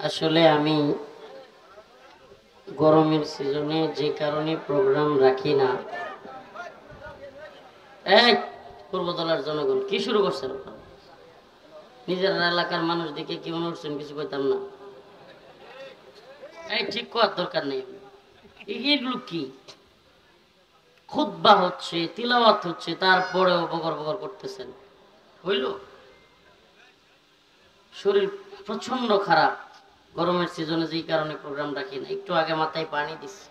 আসলে আমি গরমের সিজনে যে কারণে প্রোগ্রাম রাখি না। এই পূর্বতলার জনগণ কি শুরু করছেন? নিজের এলাকার মানুষ দিকে কি মনে করছেন কিছু কইতাম না? এই ঠিক করার দরকার নেই। এগুলো কি খুতবা হচ্ছে, তিলাওয়াত হচ্ছে, তারপরেও বগর বগর করতেছেন? হইল? শরীর প্রচন্ড খারাপ। গরমের সিজনে যেই কারণে প্রোগ্রাম রাখি না। একটু আগে মাথায় পানি দিছি,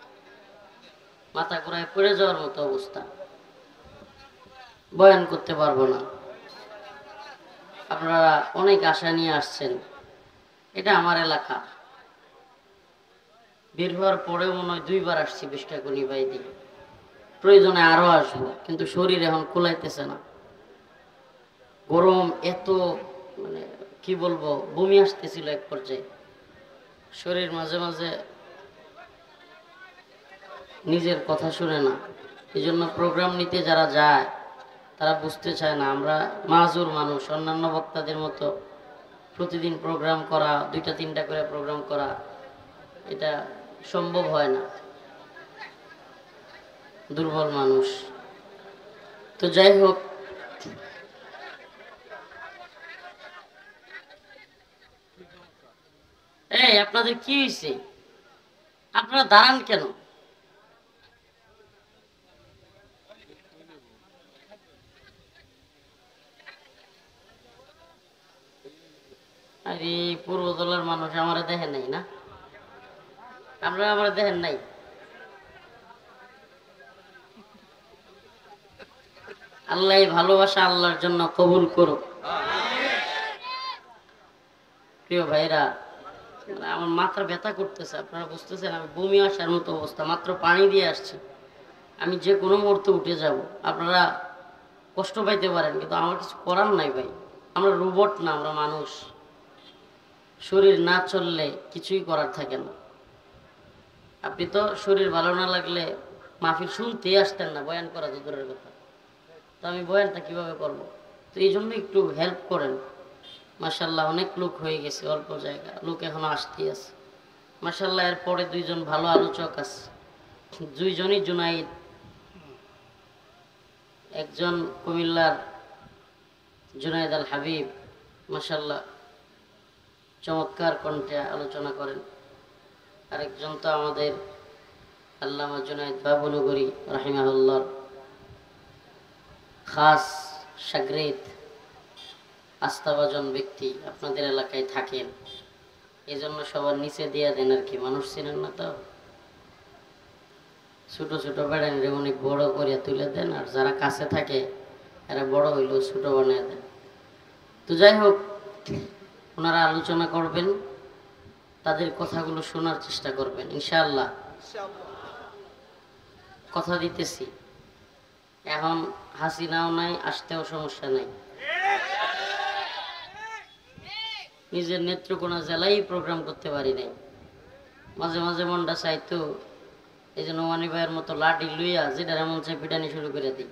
মাথা ঘুরায় পড়ে যাওয়ার মতো অবস্থা। বয়ান করতে পারবো না। আপনারা অনেক আশা নিয়ে আসছেন। এটা আমার এলাকা। বের হওয়ার পরেও মনে হয় 2 বার আসছি বিষ্টাকুনি বাই দিয়ে। প্রয়োজনে আরো আসবো, কিন্তু শরীর এখন কুলাইতেছে না। গরম এত, মানে কি বলবো, বমি আসতেছিল এক পর্যায়ে। শরীর মাঝে মাঝে নিজের কথা শুনে না। এই জন্য প্রোগ্রাম নিতে যারা যায় তারা বুঝতে চায় না আমরা মাজুর মানুষ। অন্যান্য বক্তাদের মতো প্রতিদিন প্রোগ্রাম করা, 2টা 3টা করে প্রোগ্রাম করা, এটা সম্ভব হয় না। দুর্বল মানুষ। তো যাই হোক, এই আপনাদের কি হয়েছে? আপনারা দাঁড়ান কেন? আরে পূর্বতলার মানুষ আমারে দেখেন নাই না? আপনারা আমারে দেখেন নাই? আল্লাহ ভালোবাসা আল্লাহর জন্য কবুল করো। প্রিয় ভাইরা, আমার মাথা ব্যথা করতেছে, আপনারা বুঝতেছেন? আমি বমি আসার মতো অবস্থা, মাত্র পানি দিয়ে আসছি। আমি যে কোনো মুহূর্তে উঠে যাব। আপনারা কষ্ট পাইতে পারেন, কিন্তু আমার কিছু করার নাই ভাই। আমরা রোবট না, আমরা মানুষ। শরীর না চললে কিছুই করার থাকে না। আপনি তো শরীর ভালো না লাগলে মাহফিল শুনতেই আসতেন না, বয়ান করা তো দূরের কথা। তো আমি বয়ানটা কিভাবে করব? তো এই জন্য একটু হেল্প করেন। মাশাল্লাহ অনেক লোক হয়ে গেছে, অল্প জায়গা, লোক এখনো আসতেই আছে। মাশাল্লাহ এরপরে 2জন ভালো আলোচক আছে, 2জনই জুনাইদ। একজন কুমিল্লার জুনাইদ আল হাবিব, মাশাল্লাহ চমৎকার কণ্ঠে আলোচনা করেন। আরেকজন তো আমাদের আল্লামা জুনাইদ বাবুনগরী রাহিমাহুল্লাহর খাস শাগরিদ, আস্থাভাজন ব্যক্তি, আপনাদের এলাকায় থাকেন। এই জন্য সবার নিচে দিয়ে দেন আর কি, মানুষ চিনেন না তো। ছোট ছোট বেড়ান অনেক বড় করিয়া তুলে দেন, আর যারা কাছে থাকে এরা বড় হইলেও ছোট বানিয়ে দেন। তো যাই হোক, ওনারা আলোচনা করবেন, তাদের কথাগুলো শোনার চেষ্টা করবেন ইনশাআল্লাহ। কথা দিতেছি, এখন হাসিনাও নাই, আসতেও সমস্যা নাই। নিজের নেত্রকোনা জেলায় প্রোগ্রাম করতে পারি নাই। মাঝে মাঝে মনটা চাইতো এই যে নোমানি ভাইয়ের মতো লাঠি লইয়া যেটা এমন চাই পিটানি শুরু করে দিই,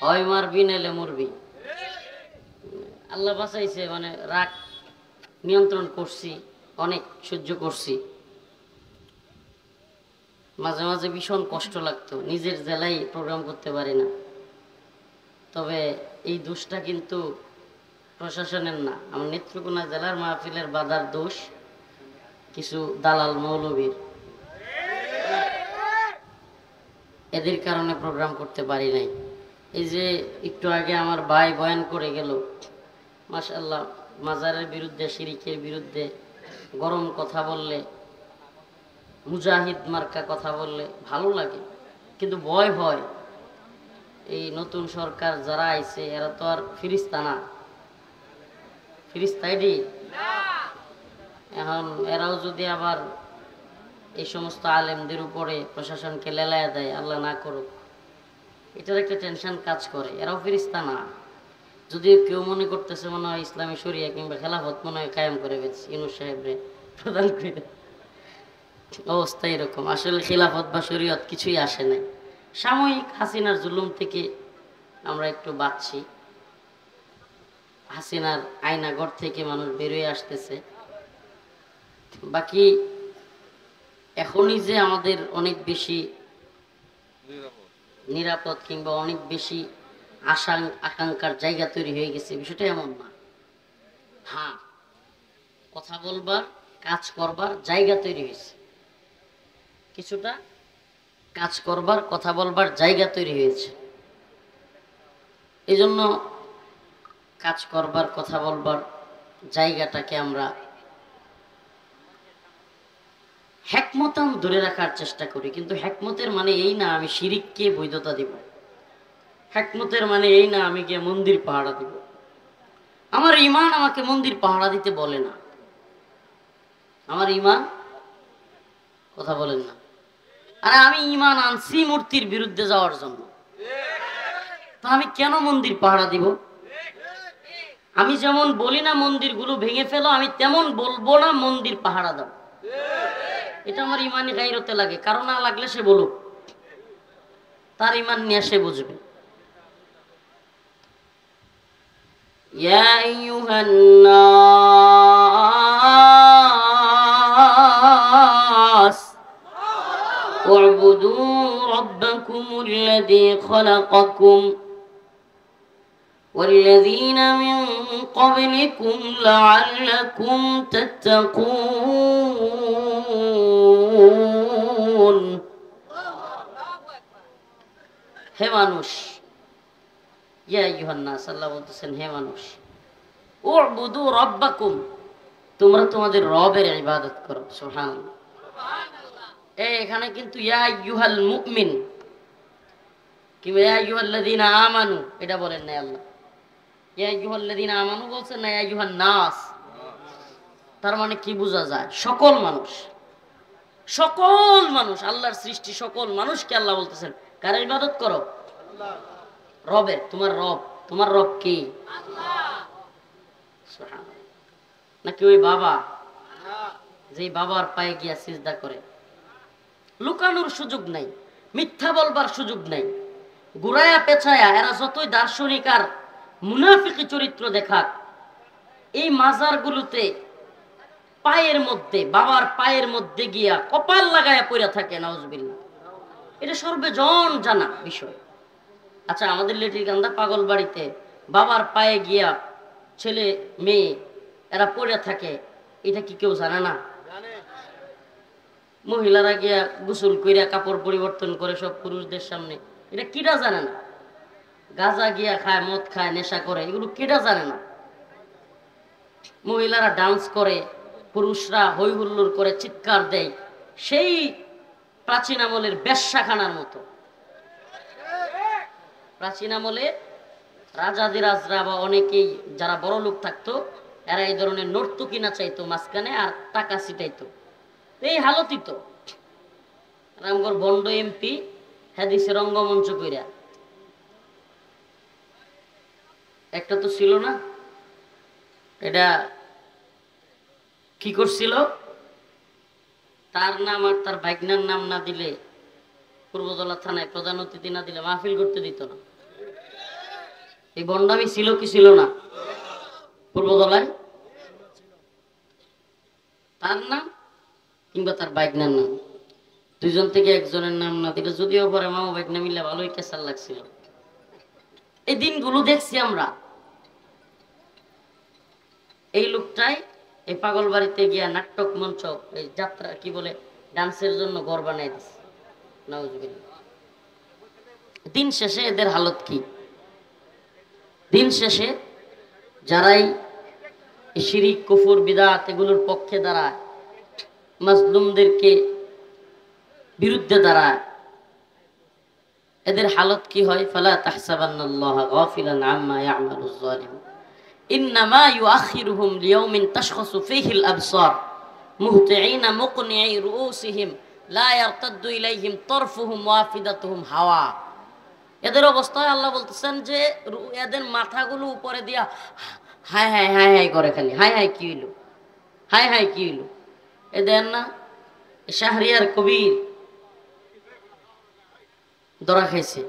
হয় মারবি নাইলে মরবি। আল্লাহ বাঁচাইছে, মানে রাগ নিয়ন্ত্রণ করছি, অনেক সহ্য করছি। মাঝে মাঝে ভীষণ কষ্ট লাগতো, নিজের জেলায় প্রোগ্রাম করতে পারি না। তবে এই দোষটা কিন্তু প্রশাসনের না, আমার নেত্রকোনা জেলার মাহফিলের বাধার দোষ কিছু দালাল মৌলবীর। এদের কারণে প্রোগ্রাম করতে পারি নাই। এই যে একটু আগে আমার ভাই বয়ান করে গেল, মাশাআল্লাহ, মাজারের বিরুদ্ধে, শিরিকের বিরুদ্ধে গরম কথা বললে, মুজাহিদ মার্কা কথা বললে ভালো লাগে, কিন্তু ভয় হয়। এই নতুন সরকার যারা আইছে এরা তো আর ফিরিস্তা না, ফিরিস্তাইডি। এখন এরাও যদি আবার এই সমস্ত আলেমদের উপরে প্রশাসনকে লেলাইয়া দেয়, আল্লাহ না করুক, এটার একটা টেনশন কাজ করে। এরাও ফিরিস্তা না। যদি কেউ মনে করতেছে মনে হয় ইসলামী শরিয়া কিংবা খেলাফত মনে হয় কায়েম করে ফেলছে ইউনূস সাহেবরে প্রদান করে, অবস্থা এরকম। আসলে খিলাফত বা শরীয়ত কিছুই আসে নাই। সাময়িক হাসিনার জুলুম থেকে আমরা একটু বাঁচছি, হাসিনার আয়নাঘর থেকে মানুষ বেরোয় আসতেছে। বাকি এখনই যে আমাদের অনেক বেশি নিরাপদ কিংবা অনেক বেশি আশা আকাঙ্ক্ষার জায়গা তৈরি হয়ে গেছে, বিষয়টা এমন না। হ্যাঁ, কথা বলবার কাজ করবার জায়গা তৈরি হয়েছে, কিছুটা কাজ করবার কথা বলবার জায়গা তৈরি হয়েছে। এই জন্য কাজ করবার কথা বলবার জায়গাটাকে আমরা হেকমতান ধরে রাখার চেষ্টা করি। কিন্তু হেকমতের মানে এই না আমি শিরিককে বৈধতা দিব, হেকমতের মানে এই না আমি গিয়ে মন্দির পাহারা দিব। আমার ইমান আমাকে মন্দির পাহারা দিতে বলে না। আমার ইমান, কথা বলেন না, আরে আমি ইমান আনছি মূর্তির বিরুদ্ধে যাওয়ার জন্য, তা আমি কেন মন্দির পাহারা দিব? আমি যেমন বলি না মন্দিরগুলো ভেঙে ফেলো, আমি তেমন বলবো না মন্দির পাহারা দাও। এটা আমার ইমানে গায়রতে লাগে, কারণ না লাগলে সে বলুক, তার ইমান নিয়ে সে বুঝবে। ইয়া আইয়ুহান নাস উ'বুদু রাব্বাকুমুল্লাযী খালাকাকুম والذين من قبلكم لعلكم تتقون। হে মানুষ, ইয়া আইয়ুহান নাস, আল্লাহ বলতেছেন হে মানুষ, উ'বুদু রাব্বাকুম, তোমরা তোমাদের রবের ইবাদত করো। সুবহানাল্লাহ। এখানে কিন্তু ইয়া আইয়ুহাল মুমিন কিংবা ইয়া আইয়ুহাল্লাযীনা আমানু এটা বলেন না আল্লাহ। ইয়া আইয়ুহাল্লাযীনা আমানু বলছেন না ইয়া আইয়ুহান নাস। তার মানে কি বোঝা যায়? সকল মানুষ, সকল মানুষ, আল্লাহর সৃষ্টি সকল মানুষকে আল্লাহ বলতেছেন কার ইবাদত করো? রবের। তোমার রব, তোমার রব কি? সুবহানাল্লাহ। নাকি ওই বাবা, যে বাবার পায়ে গিয়া সিজদা করে? লুকানোর সুযোগ নাই, মিথ্যা বলবার সুযোগ নাই। ঘুরায়া পেছায়া এরা যতই দার্শনিক আর মুনাফিকি চরিত্র দেখাক, এই মাজারগুলোতে পায়ের মধ্যে, বাবার পায়ের মধ্যে গিয়া কপাল লাগায়া পড়ে থাকে, নাউজুবিল্লাহ। এটা সর্বজন জানা বিষয়। আচ্ছা, আমাদের লেটিরকান্দা পাগল বাড়িতে বাবার পায়ে গিয়া ছেলে মেয়ে এরা পড়ে থাকে, এটা কি কেউ জানে না? মহিলারা গিয়া গোসল কইরা কাপড় পরিবর্তন করে সব পুরুষদের সামনে, এটা কিটা জানে না? গাঁজা গিয়া খায়, মদ খায়, নেশা করে, এগুলো কিটা জানে না? মহিলারা ডান্স করে, পুরুষরা হই হুল্লোড় করে, চিৎকার দেয়, সেই প্রাচীন আমলের বেশ্যাখানার মতো। প্রাচীন আমলে রাজাদিরাজরা বা অনেকেই যারা বড় লোক থাকতো, এরা এই ধরনের নর্তকী নাচাইতো মাঝখানে আর টাকা ছিটাইতো। এই হালতই তো রামগড় বন্ড এমপি হাদিসের রঙ্গমঞ্চ কইরা একটা তো ছিল না, এটা কি করছিল? তার নাম আর তার ভাগ্নার নাম না দিলে, পূর্বতলা থানায় প্রধান অতিথি না দিলে মাহফিল করতে দিত না। এই বন্ডামি ছিল কি ছিল না পূর্বতলায়? তার নাম কিংবা তার ভাগ্নার নাম, দুইজন থেকে একজনের নাম না দিলে, যদিও পরে মামা ভাগ্না মিলে ভালোই কেসার লাগছিল। এই দিনগুলো দেখছি আমরা। এই লোকটাই এই পাগল বাড়িতে গিয়া নাটক মঞ্চ, এই যাত্রা কি বলে, ডান্সের জন্য ঘর বানাই দিছে, নাউজুবিল্লাহ। দিন শেষে এদের হালত কি? দিন শেষে যারাই শিরিক, কুফর, বিদআত এগুলোর পক্ষে দাঁড়ায়, মাজলুমদেরকে বিরুদ্ধে দাঁড়ায়, এদের হালত কি হয়? ফালা তাহসাবান্নাল্লাহা গাফিলান আম্মা ইয়ামালুজ জালিমুন ইন্নামা ইউআখিরুহুম লিয়াউমিন তাশখাসু ফীহিল আবসার মুহতিঈনা মুকনিঈ রুউসিহিম লা ইয়ারতাদ্দু ইলাইহিম তারফুহুম ওয়া আফিদাতুহুম হাওয়া। এদের অবস্থায় আল্লাহ বলতেছেন যে এদের মাথাগুলো উপরে দিয়া হায় হায় হায় হায় করে, খালি হায় হায় কি হইল, হায় হায় কি হইল। এদের না শাহরিয়ার কবির ধরা খাইছে,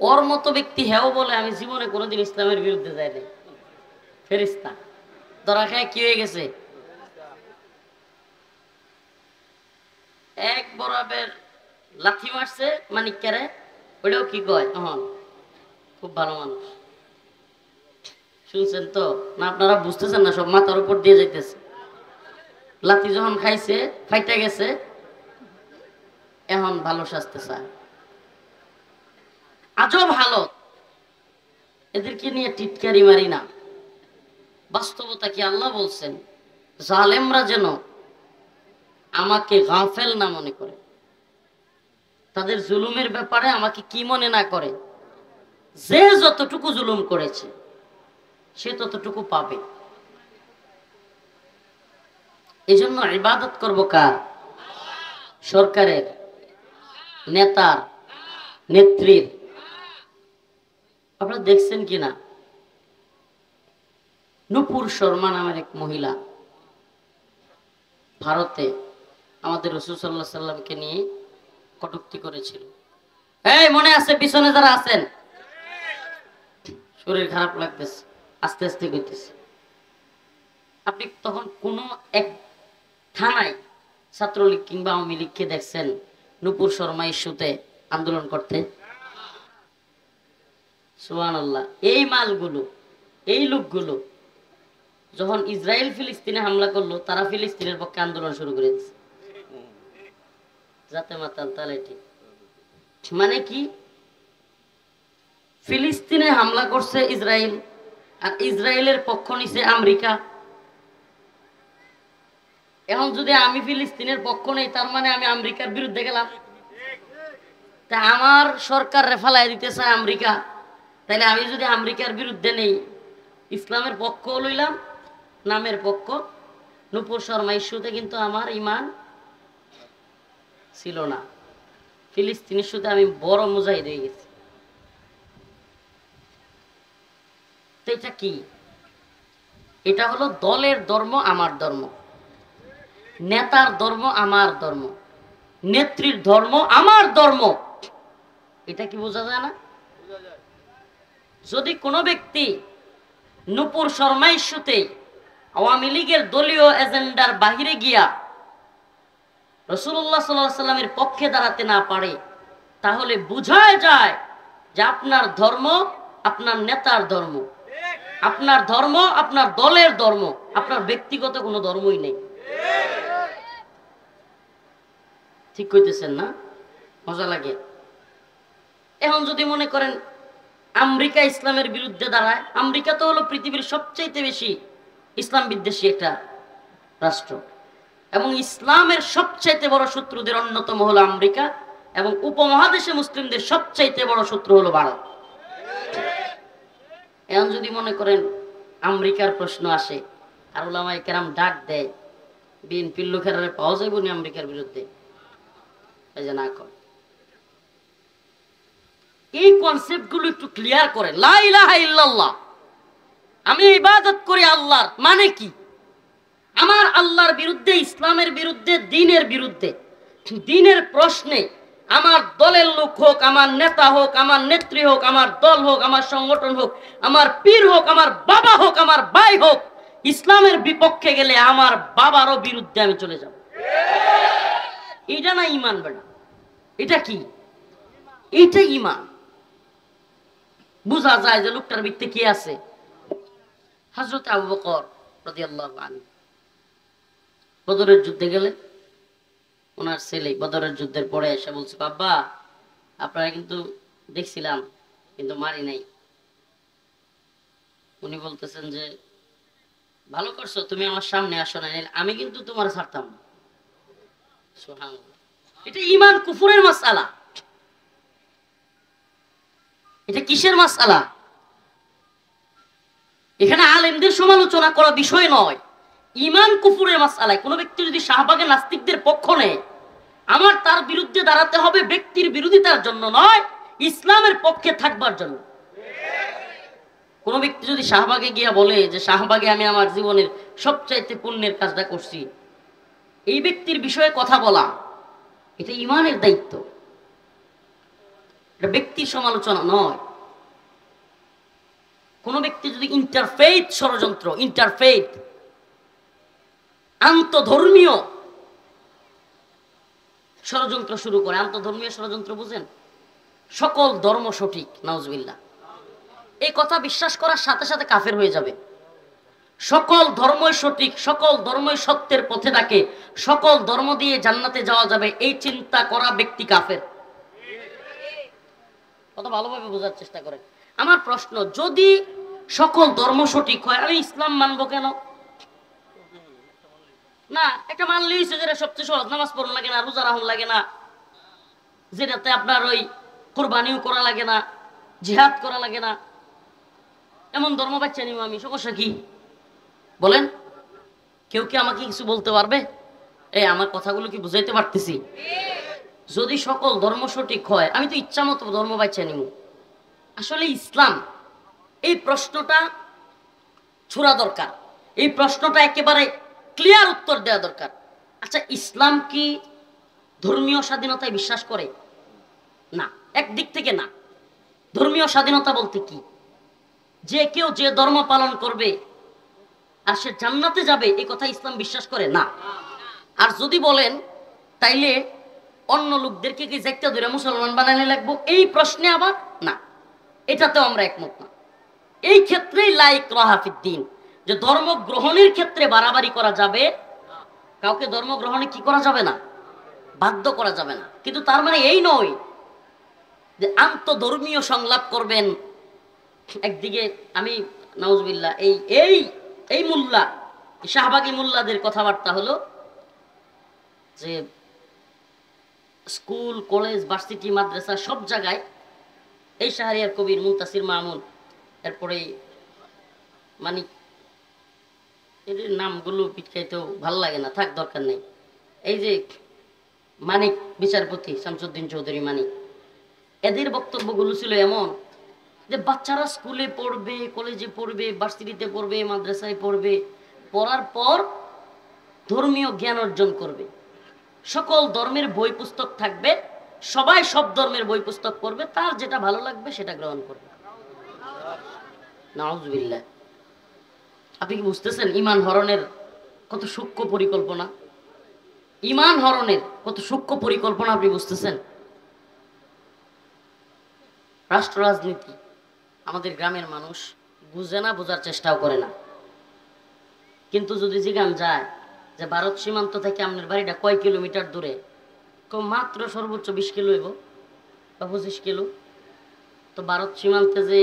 ওর মতো ব্যক্তি হেও বলে আমি জীবনে কোনোদিন ইসলামের বিরুদ্ধে যাই নাই। ফেরেশতা ধরা খায় কি হয়ে গেছে? এক বরাবের লাথি মারছে মানিককারে, ওইটাও কি কয় তখন খুব ভালো মানুষ। শুনছেন তো না? আপনারা বুঝতেছেন না? সব মাথার উপর দিয়ে যাইতেছে। লাথি যখন খাইছে ফাইটা গেছে, এখন ভালো সাজতে চায়। আজব হালত। এদেরকে নিয়ে টিটকারি মারি না। বাস্তবতা কি আল্লাহ বলছেন, জালেমরা যেন আমাকে গাফেল না মনে করে, তাদের জুলুমের ব্যাপারে আমাকে কি মনে না করে। যে যতটুকু জুলুম করেছে সে ততটুকু পাবে। এই জন্য ইবাদত করবো কার? সরকারের, নেতার, নেত্রীর। আপনারা দেখছেন কিনা, নূপুর শর্মা নামের এক মহিলা ভারতে আমাদের রাসূল সাল্লাল্লাহু আলাইহি সাল্লামকে নিয়ে কটূক্তি করেছিল। এই মনে আছে? পিছনে যারা আছেন, শরীর খারাপ লাগতেছে, আস্তে আস্তে করতেছে। আপনি তখন কোন এক থানায় ছাত্রলীগ কিংবা আওয়ামী লীগকে দেখছেন নূপুর শর্মা ইস্যুতে আন্দোলন করতে? সুবহানাল্লাহ। এই মালগুলো, এই লোকগুলো যখন ইসরায়েল ফিলিস্তিনে হামলা করলো, তারা ফিলিস্তিনের পক্ষে আন্দোলন শুরু করে দিচ্ছে। যাতে মাতাল তালে ঠিক। মানে কি, ফিলিস্তিনে হামলা করছে ইসরায়েল, আর ইসরায়েলের পক্ষ নিছে আমেরিকা। এখন যদি আমি ফিলিস্তিনের পক্ষ নেই, তার মানে আমি আমেরিকার বিরুদ্ধে গেলাম। তা আমার সরকার রেফালাই দিতে চায় আমেরিকা, তাহলে আমি যদি আমেরিকার বিরুদ্ধে নেই, ইসলামের পক্ষ লইলাম, নামের পক্ষ। নূপুর শর্মা ইস্যুতে কিন্তু আমার ইমান ছিল না। ফিলিস্তিন ইস্যুতে আমি বড় মুজাহিদ হয়ে গেছি। তো এটা কি? এটা হলো দলের ধর্ম আমার ধর্ম, নেতার ধর্ম আমার ধর্ম, নেত্রীর ধর্ম আমার ধর্ম। এটা কি বোঝা যায় না? যদি কোনো ব্যক্তি নূপুর শর্মা ইস্যুতে আওয়ামী লীগের দলীয় এজেন্ডার বাহিরে গিয়া রাসূলুল্লাহ সাল্লাল্লাহু আলাইহি সাল্লামের পক্ষে দাঁড়াতে না পারে, তাহলে বোঝায় যায় যে আপনার ধর্ম আপনার নেতার ধর্ম, আপনার ধর্ম আপনার দলের ধর্ম, আপনার ব্যক্তিগত কোনো ধর্মই নেই। ঠিক কইতেছেন না? মজা লাগে। এখন যদি মনে করেন আমেরিকা ইসলামের বিরুদ্ধে দাঁড়ায়, আমেরিকা তো হলো পৃথিবীর সবচাইতে বেশি ইসলাম বিদ্বেষী একটা রাষ্ট্র, এবং ইসলামের সবচাইতে বড় শত্রুদের অন্যতম হলো আমেরিকা, এবং উপমহাদেশে মুসলিমদের সবচাইতে বড় শত্রু হলো ভারত। এখন যদি মনে করেন আমেরিকার প্রশ্ন আসে, আর উলামায়ে কেরাম ডাক দেয়, বিএনপির লোকেরা পাওয়া যাইব না আমেরিকার বিরুদ্ধে, এই যে না কর। এই কনসেপ্ট গুলো একটু ক্লিয়ার করে। লা ইলাহা ইল্লাল্লাহ, আমি ইবাদত করি আল্লাহর, মানে কি? আমার আল্লাহর বিরুদ্ধে, ইসলামের বিরুদ্ধে, দ্বীনের বিরুদ্ধে, দ্বীনের প্রশ্নে আমার দলের লোক হোক, আমার নেতা হোক, আমার নেত্রী হোক, আমার দল হোক, আমার সংগঠন হোক, আমার পীর হোক, আমার বাবা হোক, আমার ভাই হোক, ইসলামের বিপক্ষে গেলে আমার বাবারও বিরুদ্ধে আমি চলে যাব। এটা না ঈমান বেটা, এটা কি? এটা ঈমান। বোঝা যায় যে লোকটার ভিতরে কি আছে। হযরত আবু বকর রাদিয়াল্লাহু আনহু বদরের যুদ্ধে গেলে, ওনার ছেলে বদরের যুদ্ধের পরে এসে বলছে, বাবা আপনারা কিন্তু দেখছিলাম, কিন্তু মারি নাই। উনি বলতেছেন যে ভালো করছো, তুমি আমার সামনে আসো না, আমি কিন্তু তোমার ছাড়তাম না। সুবহানাল্লাহ। এটা ঈমান কুফরের মাসআলা। এটা কিসের মাসআলা? এখানে আলেমদের সমালোচনা করা বিষয় নয়, ঈমান কুফরের মাসআলায় কোন ব্যক্তি যদি শাহবাগে নাস্তিকদের পক্ষ নেয়, আমার তার বিরুদ্ধে দাঁড়াতে হবে ব্যক্তির বিরোধিতার জন্য নয়, ইসলামের পক্ষে থাকবার জন্য। কোন ব্যক্তি যদি শাহবাগে গিয়া বলে যে শাহবাগে আমি আমার জীবনের সবচাইতে পুণ্যের কাজটা করছি, এই ব্যক্তির বিষয়ে কথা বলা এটা ঈমানের দায়িত্ব, এটা ব্যক্তির সমালোচনা নয়। কোন ব্যক্তি যদি ইন্টারফেইথ ষড়যন্ত্র, ইন্টারফেইথ আন্তধর্মীয় ষড়যন্ত্র শুরু করে। আন্তধর্মীয় ষড়যন্ত্র বুঝেন? সকল ধর্ম সঠিক, নাউজুবিল্লাহ, এই কথা বিশ্বাস করার সাথে সাথে কাফের হয়ে যাবে। সকল ধর্মই সঠিক, সকল ধর্মই সত্যের পথে ডাকে, সকল ধর্ম দিয়ে জান্নাতে যাওয়া যাবে, এই চিন্তা করা ব্যক্তি কাফের। কত ভালোভাবে বোঝার চেষ্টা করেন। আমার প্রশ্ন, যদি সকল ধর্ম সঠিক হয়, আমি ইসলাম মানবো কেন? না, একটা মানলেই যেটা সবচেয়ে সহজ, নামাজ পড়ুন লাগে না, রোজা রাখুন লাগে না, যেটাতে আপনার ওই কোরবানিও করা লাগে না, জিহাদ করা লাগে না, এমন ধর্ম বাচ্চা নিব আমি, সমস্যা কি বলেন? কেউ কি আমাকে কিছু বলতে পারবে? আমার কথাগুলো কি বুঝাইতে পারতেছি? যদি সকল ধর্ম সঠিক হয়, আমি তো ইচ্ছা মতো ধর্ম বাচ্চা নিব। আসলে ইসলাম, এই প্রশ্নটা ছোড়া দরকার, এই প্রশ্নটা একেবারে ক্লিয়ার উত্তর দেওয়া দরকার। আচ্ছা, ইসলাম কি ধর্মীয় স্বাধীনতায় বিশ্বাস করে? না, একদিক থেকে না। ধর্মীয় স্বাধীনতা বলতে কি? যে কেউ যে ধর্ম পালন করবে আর সে জান্নাতে যাবে, এই কথা ইসলাম বিশ্বাস করে না। আর যদি বলেন তাইলে অন্য লোকদেরকে কি দেখতে ধরে মুসলমান বানানো লাগবো, এই প্রশ্নে আবার না, এটাতেও আমরা একমত না। এই ক্ষেত্রেই লা ইকরাহা ফিদ্দীন, যে ধর্ম গ্রহণের ক্ষেত্রে বাড়াবাড়ি করা যাবে, কাউকে ধর্ম গ্রহণে কি করা যাবে না, বাধ্য করা যাবে না। কিন্তু তার মানে এই নয় যে আন্তধর্মীয় সংলাপ করবেন। একদিকে আমি নাউজুবিল্লাহ, এই এই এই মোল্লা, শাহবাগী মোল্লাদের কথাবার্তা হলো যে স্কুল, কলেজ, ভার্সিটি, মাদ্রাসা সব জায়গায় এই শাহরিয়ার কবির, মুনতাসির মামুন, এরপরে মানে এদের নামগুলো পিটকাইতেও ভালো লাগে না, থাক, দরকার নেই। এই যে মানিক বিচারপতি, শামসুদ্দিন চৌধুরী মানিক, এদের বক্তব্যগুলো ছিল এমন যে বাচ্চারা স্কুলে পড়বে, কলেজে পড়বে, ভার্সিটিতে পড়বে, মাদ্রাসায় পড়বে, পড়ার পর ধর্মীয় জ্ঞান অর্জন করবে, সকল ধর্মের বই পুস্তক থাকবে, সবাই সব ধর্মের বই পুস্তক পড়বে, তার যেটা ভালো লাগবে সেটা গ্রহণ করবে। নাউজুবিল্লাহ। আপনি কি বুঝতেছেন ঈমান হরণের কত সূক্ষ্ম পরিকল্পনা? ঈমান হরণের কত সূক্ষ্ম পরিকল্পনা আপনি বুঝতেছেন? রাষ্ট্র রাজনীতি আমাদের গ্রামের মানুষ বুঝে না, বোঝার চেষ্টাও করে না। কিন্তু যদি জিজ্ঞান যায় যে ভারত সীমান্ত থেকে আপনার বাড়িটা কয় কিলোমিটার দূরে, মাত্র সর্বোচ্চ 20 কিলো হইব বা 25 কিলো। তো ভারত সীমান্তে যে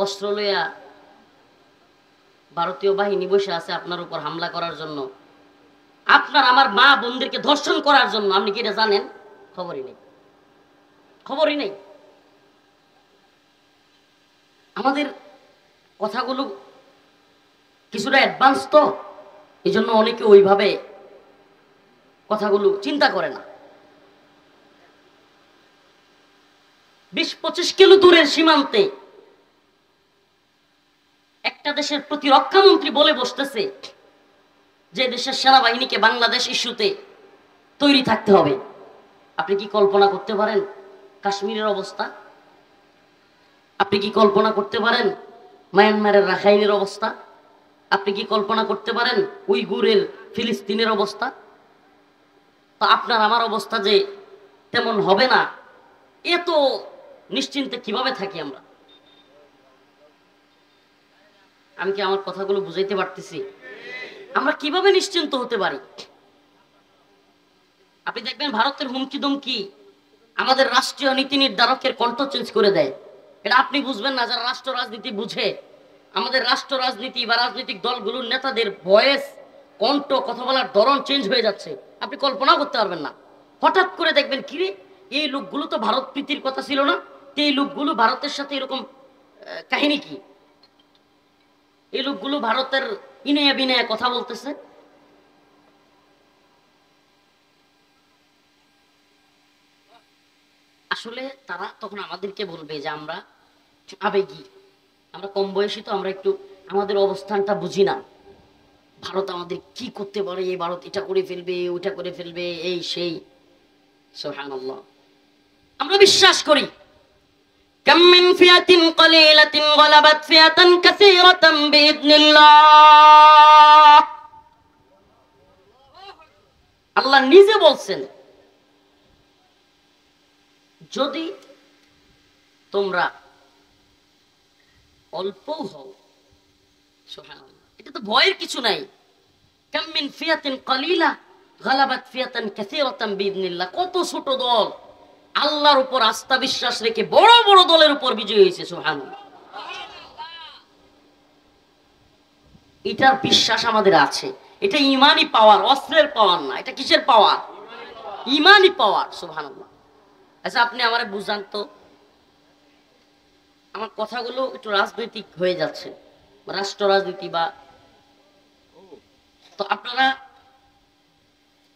অস্ত্র লইয়া ভারতীয় বাহিনী বসে আছে আপনার উপর হামলা করার জন্য, আপনার আমার মা বোনদেরকে ধর্ষণ করার জন্য, আপনি কি এটা জানেন? খবরই নেই, খবরই নেই। আমাদের কথাগুলো কিছুটা অ্যাডভান্স, তো এই জন্য অনেকে ওইভাবে কথাগুলো চিন্তা করে না। 20-25 কিলো দূরের সীমান্তে একটা দেশের প্রতিরক্ষা মন্ত্রী বলে বসতেছে যে দেশের সেনাবাহিনীকে বাংলাদেশ ইস্যুতে তৈরি থাকতে হবে। আপনি কি কল্পনা করতে পারেন কাশ্মীরের অবস্থা? আপনি কি কল্পনা করতে পারেন মায়ানমারের রাখাইনের অবস্থা? আপনি কি কল্পনা করতে পারেন উইগুরের, ফিলিস্তিনের অবস্থা? তো আপনার আমার অবস্থা যে তেমন হবে না, এত নিশ্চিন্তে কিভাবে থাকি আমরা? আমি কি আমার কথাগুলো বুঝাইতে পারতেছি? আমরা কিভাবে নিশ্চিন্ত হতে পারি? আপনি দেখবেন ভারতের হুমকি দমকি আমাদের রাষ্ট্রীয় নীতি নির্ধারকের কণ্ঠ চেঞ্জ করে দেয়। এটা আপনি বুঝবেন না, যারা রাষ্ট্র রাজনীতি বুঝে। আমাদের রাষ্ট্র রাজনীতি বা রাজনৈতিক দলগুলোর নেতাদের ভয়েস, কণ্ঠ, কথা বলার ধরন চেঞ্জ হয়ে যাচ্ছে, আপনি কল্পনা করতে পারবেন না। হঠাৎ করে দেখবেন কিরে, এই লোকগুলো তো ভারত প্রীতির কথা ছিল না, তো এই লোকগুলো ভারতের সাথে এরকম কাহিনী কি? এই লোকগুলো ভারতের ইনেয়া বিনেয়া কথা বলতেছে। আসলে তারা তখন আমাদেরকে বলবে যে আমরা আবেগী, আমরা কম বয়সী, তো আমরা একটু আমাদের অবস্থানটা বুঝি না। ভারত আমাদের কি করতে পারে, এই ভারত এটা করে ফেলবে, ওইটা করে ফেলবে, এই সেই। সুবহানাল্লাহ। আমরা বিশ্বাস করি কাম মিন ফিয়াতিন কালিলাতিন গালাবাত ফিয়াতান কাসীরাতান বিইذনিল্লাহ। আল্লাহ নিজে বলছেন যদি তোমরা অল্প হও, সুবহানাল্লাহ, এটা তো ভয়ের কিছু নাই। কাম মিন ফিয়াতিন কালিলা গালাবাত ফিয়াতান কাসীরাতান বিইذنিল্লাহ। কত ছোট দল আল্লাহর উপর আস্থা বিশ্বাস রেখে বড় বড় দলের উপর বিজয় হয়েছে, সুবহানাল্লাহ। এটার বিশ্বাস আমাদের আছে। এটা ইমানি পাওয়ার, অস্ত্রের পাওয়ার না। এটা কিসের পাওয়ার? ইমানি পাওয়ার, সুবহানাল্লাহ। আচ্ছা, আপনি আমারে বুঝান তো, আমার কথাগুলো একটু রাজনৈতিক হয়ে যাচ্ছে, রাষ্ট্র রাজনীতি বা, তো আপনারা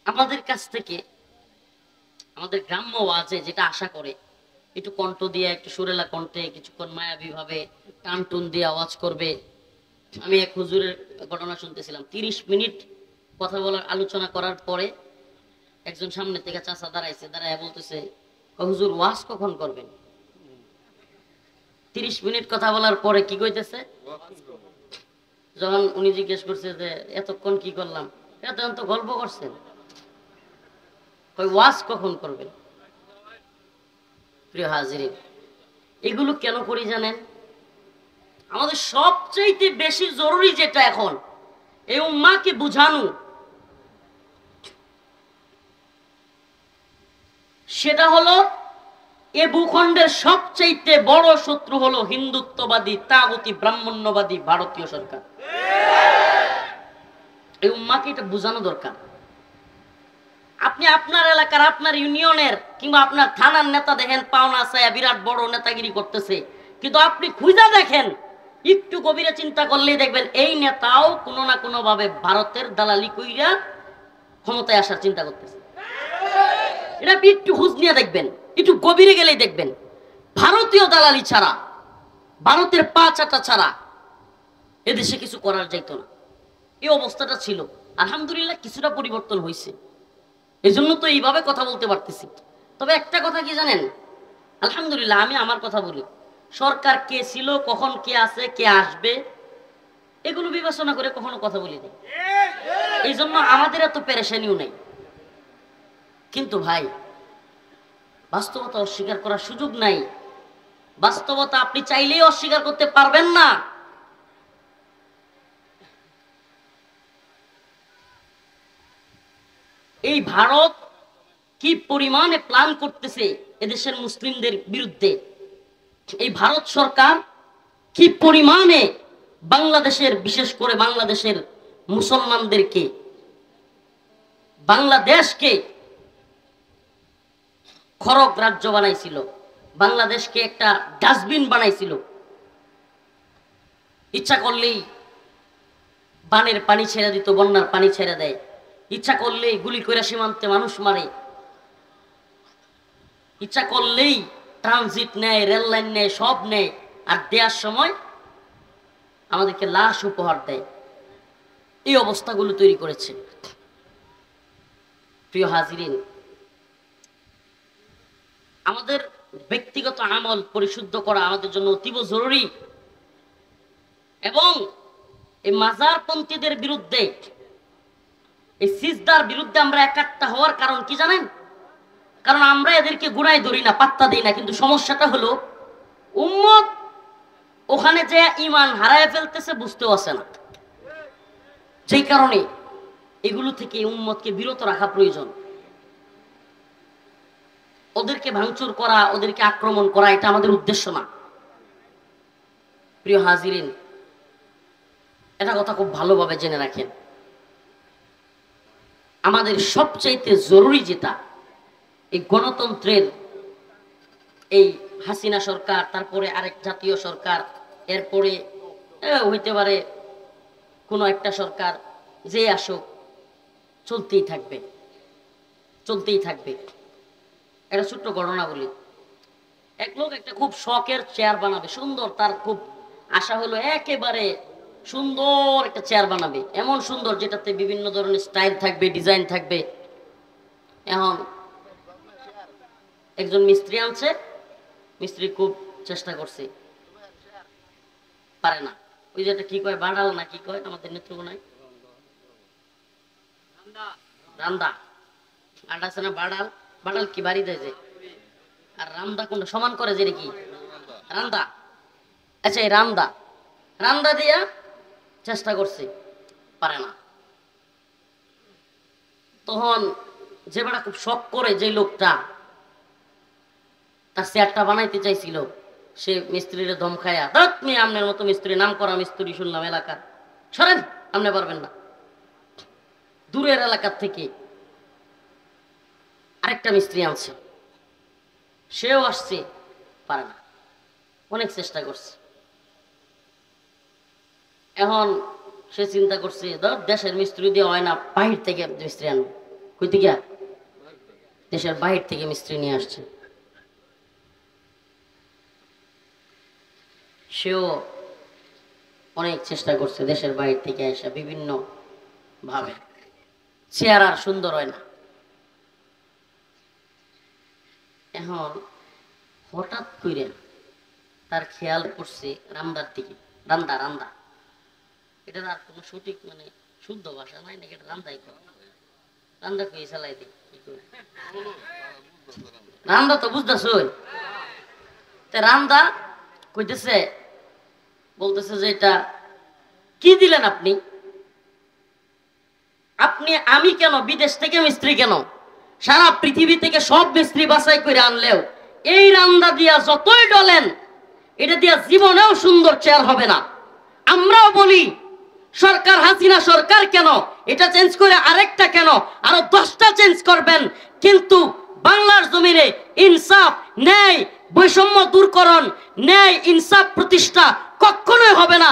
আমাদের কাছ থেকে আমাদের গ্রাম্য ওয়াজে যেটা আশা করে, একটু কণ্ঠ দিয়ে, একটু সুরেলা কণ্ঠে, কিছুক্ষণ মায়াবী ভাবে টান টুন দিয়ে আওয়াজ করবে। আমি এক হুজুরের ঘটনা শুনতেছিলাম, 30 মিনিট কথা বলার আলোচনা করার পরে একজন সামনে থেকে চাচা দাঁড়াইছে, দাঁড়ায় বলতেছে, হুজুর ওয়াজ কখন করবেন? 30 মিনিট কথা বলার পরে কি কইতেছে, যখন উনি জিজ্ঞেস করছে যে এতক্ষণ কি করলাম, এতক্ষণ তো গল্প করছেন, ওয়াজ কখন করবেন? প্রিয় হাজিরিন, এগুলো কেন করি জানেন? আমাদের সবচেয়ে বেশি জরুরি যেটা এখন, এই উম্মাহকে বুঝানো, সেটা হলো এ ভূখণ্ডের সবচেয়ে বড় শত্রু হলো হিন্দুত্ববাদী, তাগুতি, ব্রাহ্মণ্যবাদী ভারতীয় সরকার। এই উম্মাহকে এটা বোঝানো দরকার। আপনি আপনার এলাকার, আপনার ইউনিয়নের কিংবা আপনার থানার নেতা দেখেন পাওনা চায়া বিরাট বড় নেতাগিরি করতেছে, কিন্তু আপনি খুঁজা দেখেন, একটু গভীরে চিন্তা করলেই দেখবেন এই নেতাও কোনো না কোনো ভাবে ভারতের দালালি কইরা ক্ষমতায় আসার চিন্তা করতেছে। এটা আপনি একটু খুঁজ নিয়ে দেখবেন, একটু গভীরে গেলেই দেখবেন, ভারতীয় দালালি ছাড়া, ভারতের পা চাটা ছাড়া এদেশে কিছু করার যাইত না। এই অবস্থাটা ছিল। আলহামদুলিল্লাহ কিছুটা পরিবর্তন হয়েছে, এই জন্য তো এইভাবে কথা বলতে পারতেছি। তবে একটা কথা কি জানেন, আলহামদুলিল্লাহ, আমি আমার কথা বলি, সরকার কে ছিল, কখন কে আছে, কে আসবে, এগুলো বিবেচনা করে কখনো কথা বলি নাই। এই জন্য আমাদের এত পেরেশানিও নেই। কিন্তু ভাই, বাস্তবতা অস্বীকার করার সুযোগ নাই। বাস্তবতা আপনি চাইলেই অস্বীকার করতে পারবেন না। এই ভারত কি পরিমাণে প্ল্যান করতেছে এদেশের মুসলিমদের বিরুদ্ধে, এই ভারত সরকার কি পরিমাণে বাংলাদেশের, বিশেষ করে বাংলাদেশের মুসলমানদেরকে, বাংলাদেশকে খরগ রাজ্য বানাইছিল, বাংলাদেশকে একটা ডাস্টবিন বানাইছিল। ইচ্ছা করলেই বানের পানি ছেড়ে দিত, বন্যার পানি ছেড়ে দেয়, ইচ্ছা করলেই গুলি করে সীমান্তে মানুষ মারে, ইচ্ছা করলেই ট্রানজিট নেয়, রেল লাইন নেয়, সব নেয়, আর দেওয়ার সময় আমাদেরকে লাশ উপহার দেয়। এই অবস্থাগুলো তৈরি করেছে। প্রিয় হাজিরিন, আমাদের ব্যক্তিগত আমল পরিশুদ্ধ করা আমাদের জন্য অতীব জরুরি। এবং এই মাজারপন্থীদের বিরুদ্ধে, এই সিজদার বিরুদ্ধে আমরা একাত্তা হওয়ার কারণ কি জানেন? কারণ আমরা এদেরকে গুনায় ধরি না, পাত্তা দিই না, কিন্তু সমস্যাটা হলো উম্মত ওখানে যে ঈমান হারায় ফেলতেছে, বুঝতেও আসে না। যেই কারণে এগুলো থেকে উম্মতকে বিরত রাখা প্রয়োজন। ওদেরকে ভাঙচুর করা, ওদেরকে আক্রমণ করা, এটা আমাদের উদ্দেশ্য না। প্রিয় হাজিরিন, এটা কথা খুব ভালোভাবে জেনে রাখেন, আমাদের সবচাইতে জরুরি যেটা, এই গণতন্ত্রের, এই হাসিনা সরকার, তারপরে আরেক জাতীয় সরকার, এরপরে হইতে পারে কোনো একটা সরকার, যে আসুক, চলতেই থাকবে, চলতেই থাকবে। একটা ছোট্ট ঘটনা বলি। এক লোক একটা খুব শখের চেয়ার বানাবে, সুন্দর, তার খুব আশা হলো একেবারে সুন্দর একটা চেয়ার বানাবে, এমন সুন্দর যেটাতে বিভিন্ন ধরনের স্টাইল থাকবে, ডিজাইন থাকবে। এখন একজন মিস্ত্রি আনছে, মিস্ত্রি খুব চেষ্টা করছে, পারে না। ওই যেটা কি কয়, বাড়াল না কি কয় আমাদের নেত্রকোনায়, রান্দা, আটা আছে না, বাড়াল, বাড়াল কি বাড়ি দেয় যে, আর রান্দা কোনটা সমান করে যে কি রান্দা। আচ্ছা এই রান্দা রান্দা দিয়া চেষ্টা করছে, পারে না। তখন যে বেটা খুব শখ করে, যে লোকটা তার চেয়ারটা বানাইতে চাইছিল, সে মিস্ত্রির দম খায়া, তুমি আমনের মতো মিস্ত্রি, নাম করা মিস্ত্রি শুনলাম এলাকার, সরেন, আপনি পারবেন না। দূরের এলাকার থেকে আরেকটা মিস্ত্রি আনছে, সেও আসছে, পারে না, অনেক চেষ্টা করছে। এখন সে চিন্তা করছে, ধর দেশের মিস্ত্রি দিয়ে হয় না, বাহির থেকে মিস্ত্রি আনবো। কই থেকে? দেশের বাহির থেকে মিস্ত্রি নিয়ে আসছে। সেও অনেক চেষ্টা করছে, দেশের বাহির থেকে আসা বিভিন্ন ভাবে, চেয়ার আর সুন্দর হয় না। এখন হঠাৎ করে তার খেয়াল করছে রান্দার দিকে, রান্দা রান্দা, এটা আর কোনো সঠিক মানে শুদ্ধ ভাষা নাই নাকি, এটা রান্দাই করে, রান্দা কই চালাই দিই কি করে, রান্দা তো বুঝতেছ। রান্দা কইতেছে, বলতেছে যে এটা কি দিলেন আপনি, আপনি আমি কেন, বিদেশ থেকে মিস্ত্রি কেন, সারা পৃথিবী থেকে সব মিস্ত্রি বাছাই করে আনলেও এই রান্দা দিয়া যতই ডলেন, এটা দিয়া জীবনেও সুন্দর চেয়ার হবে না। আমরাও বলি সরকার হাসিনা সরকার কেন, এটা চেঞ্জ করে আরেকটা কেন, আরো 10টা চেঞ্জ করবেন, কিন্তু বাংলার জমিনে ইনসাফ, ন্যায়, বৈষম্য দূরকরণ, ন্যায় ইনসাফ প্রতিষ্ঠা কখনোই হবে না।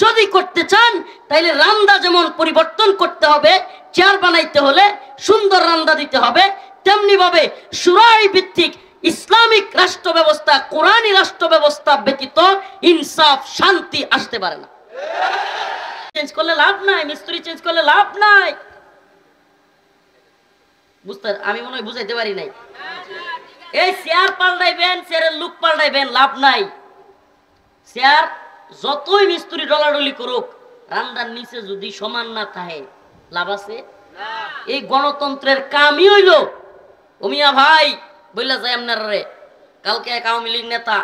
যদি করতে চান তাইলে রান্দা যেমন পরিবর্তন করতে হবে, চেয়ার বানাইতে হলে সুন্দর রান্দা দিতে হবে, তেমনি ভাবে শুরাই ভিত্তিক ইসলামিক রাষ্ট্র ব্যবস্থা, কোরআনী রাষ্ট্র ব্যবস্থা ব্যতীত ইনসাফ, শান্তি আসতে পারে না। চেঞ্জ করলে লাভ নাই, মিস্ত্রি চেঞ্জ করলে লাভ নাই। বুঝতে, আমি মনে হয় বুঝাইতে পারি নাই। এই চেয়ার পাল্টাইবেন, চেয়ারের লুক পাল্টাইবেন, লাভ নাই। চেয়ার যতই মিস্ত্রি ডলাডলি করুক, রান্দার নিচে যদি সমান না থাকে, লাভ আছে? এই গণতন্ত্রের কামই হইল, ওমিয়া ভাই বললা যায় আপনারে, কালকে এক আওয়ামী লীগ নেতা,